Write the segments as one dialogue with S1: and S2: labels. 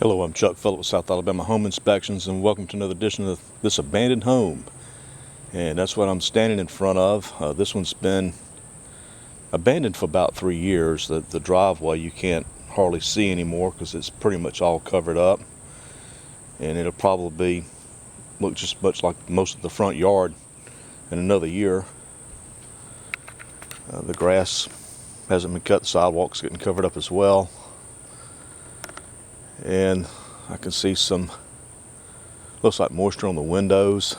S1: Hello, I'm Chuck Phillips, South Alabama Home Inspections, and welcome to another edition of this abandoned home. And that's what I'm standing in front of. This one's been abandoned for about 3 years. The driveway you can't hardly see anymore because it's pretty much all covered up. And it'll probably look just much like most of the front yard in another year. The grass hasn't been cut, the sidewalk's getting covered up as well. And I can see some, looks like moisture on the windows.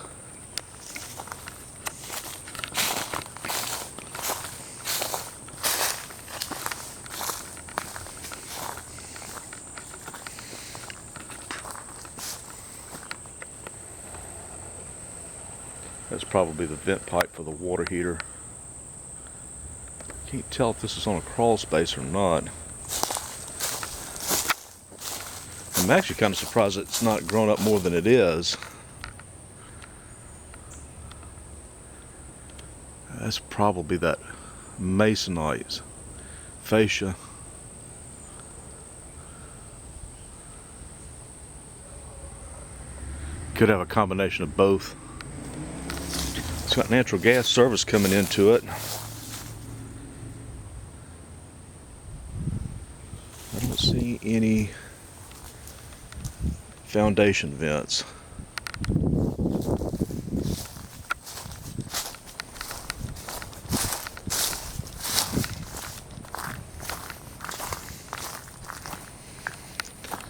S1: That's probably the vent pipe for the water heater. Can't tell if this is on a crawl space or not. I'm actually kind of surprised that it's not grown up more than it is. That's probably that masonite fascia. Could have a combination of both. It's got natural gas service coming into it. I don't see any foundation vents.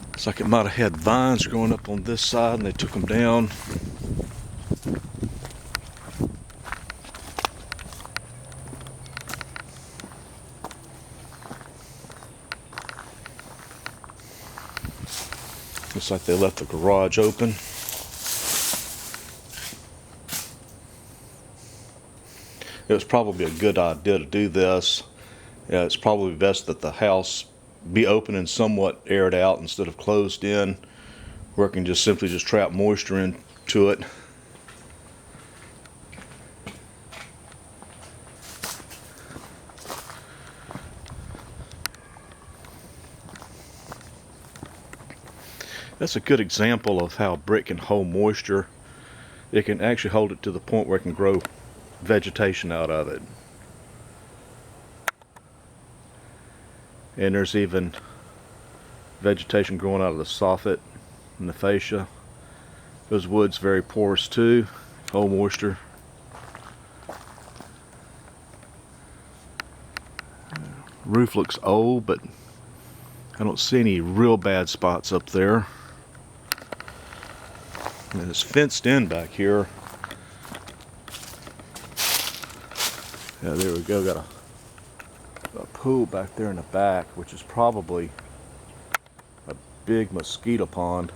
S1: Looks like it might have had vines growing up on this side and they took them down. Looks like they left the garage open. It was probably a good idea to do this. It's probably best that the house be open and somewhat aired out instead of closed in, where it can just simply trap moisture into it. That's a good example of how brick can hold moisture. It can actually hold it to the point where it can grow vegetation out of it. And there's even vegetation growing out of the soffit and the fascia. Those wood's very porous too, hold moisture. Roof looks old, but I don't see any real bad spots up there. And it's fenced in back here. Yeah, there we go. Got a pool back there in the back, which is probably a big mosquito pond.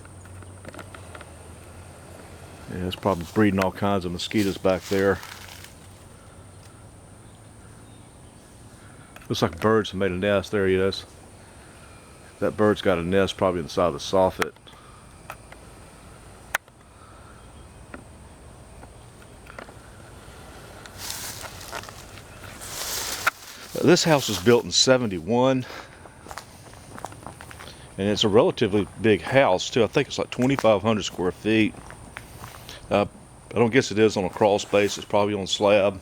S1: Yeah, it's probably breeding all kinds of mosquitoes back there. Looks like birds have made a nest. There he is. That bird's got a nest probably inside of the soffit. This house was built in '71, and it's a relatively big house too. I think it's like 2,500 square feet. I don't guess it is on a crawl space. It's probably on slab.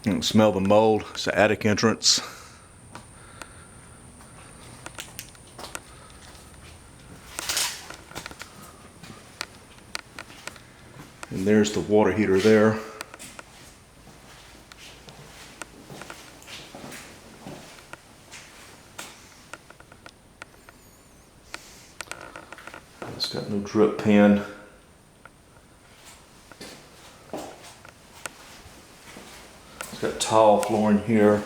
S1: You can smell the mold. It's the attic entrance. And there's the water heater there. It's got no drip pan. It's got tile flooring here.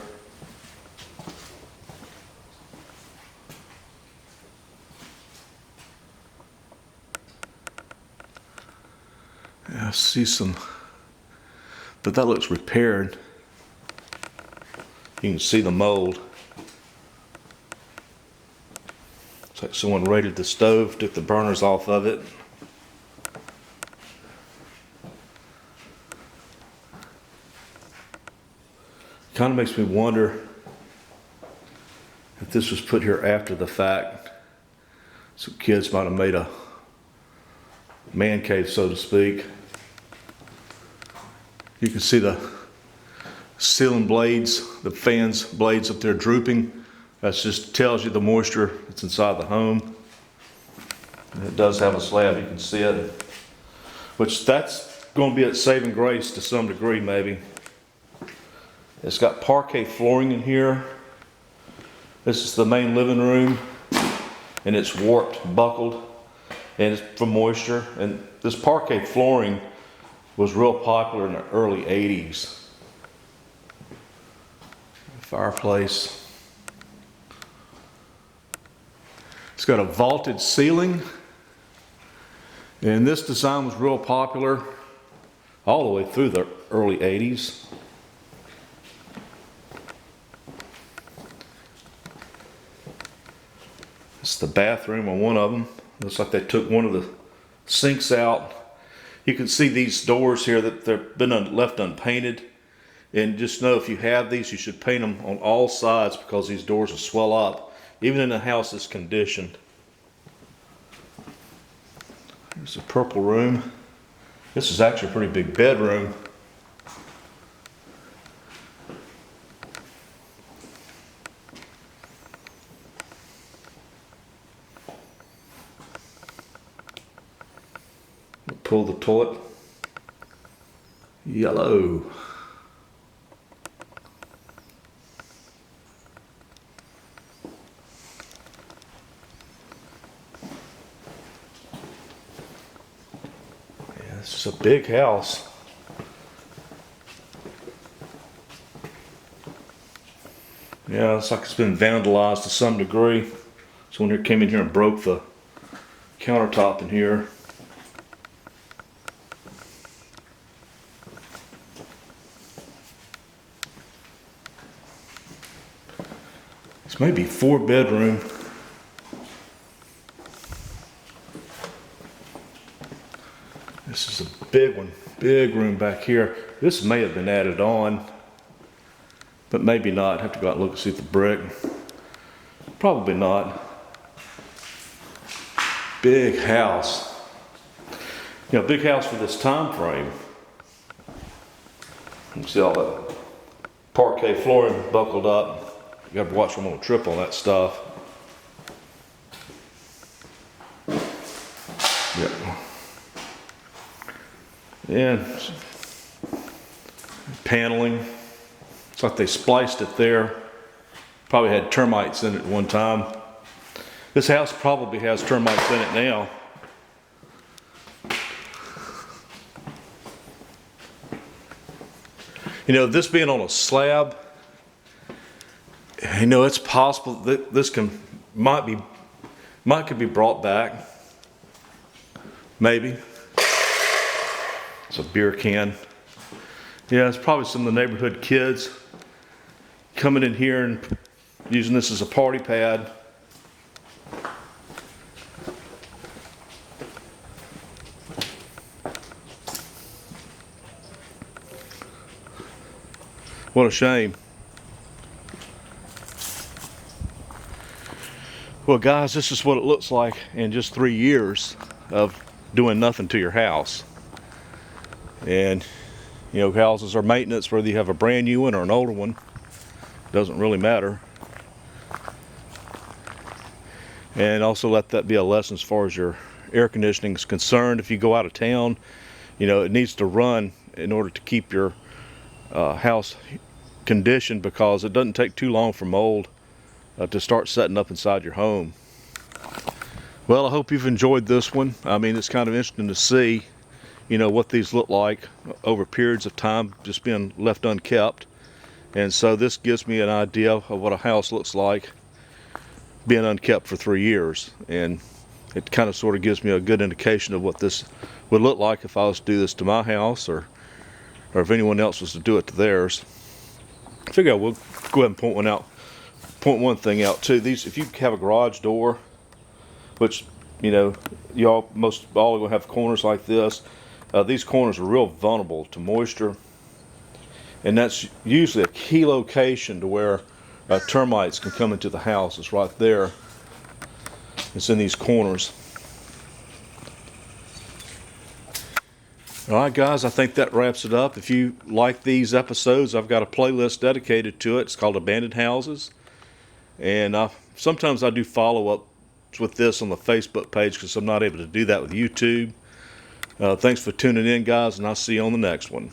S1: I see some, but that looks repaired. You can see the mold. It's like someone raided the stove, took the burners off of it. Kind of makes me wonder if this was put here after the fact. Some kids might have made a man cave, so to speak. You can see the ceiling blades, the fans blades up there drooping. That just tells you the moisture that's inside the home. And it does have a slab, you can see it. Which that's going to be at saving grace to some degree maybe. It's got parquet flooring in here. This is the main living room. And it's warped, buckled, and it's from moisture. And this parquet flooring was real popular in the early 80s. Fireplace. It's got a vaulted ceiling. And this design was real popular all the way through the early 80s. It's the bathroom on one of them. Looks like they took one of the sinks out. You can see these doors here that they've been left unpainted. And just know if you have these, you should paint them on all sides because these doors will swell up, even in a house that's conditioned. Here's a purple room. This is actually a pretty big bedroom. Pull the toilet. Yellow. Yeah, this is a big house. Yeah, looks like it's been vandalized to some degree. Someone here came in here and broke the countertop in here. It's maybe 4-bedroom. This is a big one, big room back here. This may have been added on, but maybe not. Have to go out and look and see the brick. Probably not. Big house. You know, big house for this time frame. You can see all that parquet flooring buckled up. You gotta watch them on a trip on that stuff. Yep. Yeah. Paneling. It's like they spliced it there. Probably had termites in it at one time. This house probably has termites in it now. You know, this being on a slab, you know, it's possible that this could be brought back. Maybe. It's a beer can. Yeah, it's probably some of the neighborhood kids coming in here and using this as a party pad. What a shame. Well, guys, this is what it looks like in just 3 years of doing nothing to your house. And, you know, houses are maintenance, whether you have a brand new one or an older one. Doesn't really matter. And also let that be a lesson as far as your air conditioning is concerned. If you go out of town, you know, it needs to run in order to keep your house conditioned, because it doesn't take too long for mold to start setting up inside your home. Well, I hope you've enjoyed this one. I mean, it's kind of interesting to see, you know, what these look like over periods of time just being left unkept. And so this gives me an idea of what a house looks like being unkept for 3 years. And it kind of sort of gives me a good indication of what this would look like if I was to do this to my house, or if anyone else was to do it to theirs. I figure I will go ahead and point one thing out too. These, if you have a garage door, which, you know, most all are gonna have corners like this. These corners are real vulnerable to moisture, And that's usually a key location to where termites can come into the house. It's right there. It's in these corners. All right, guys, I think that wraps it up. If you like these episodes, I've got a playlist dedicated to it. It's called Abandoned Houses. And sometimes I do follow-ups with this on the Facebook page because I'm not able to do that with YouTube. Thanks for tuning in, guys, and I'll see you on the next one.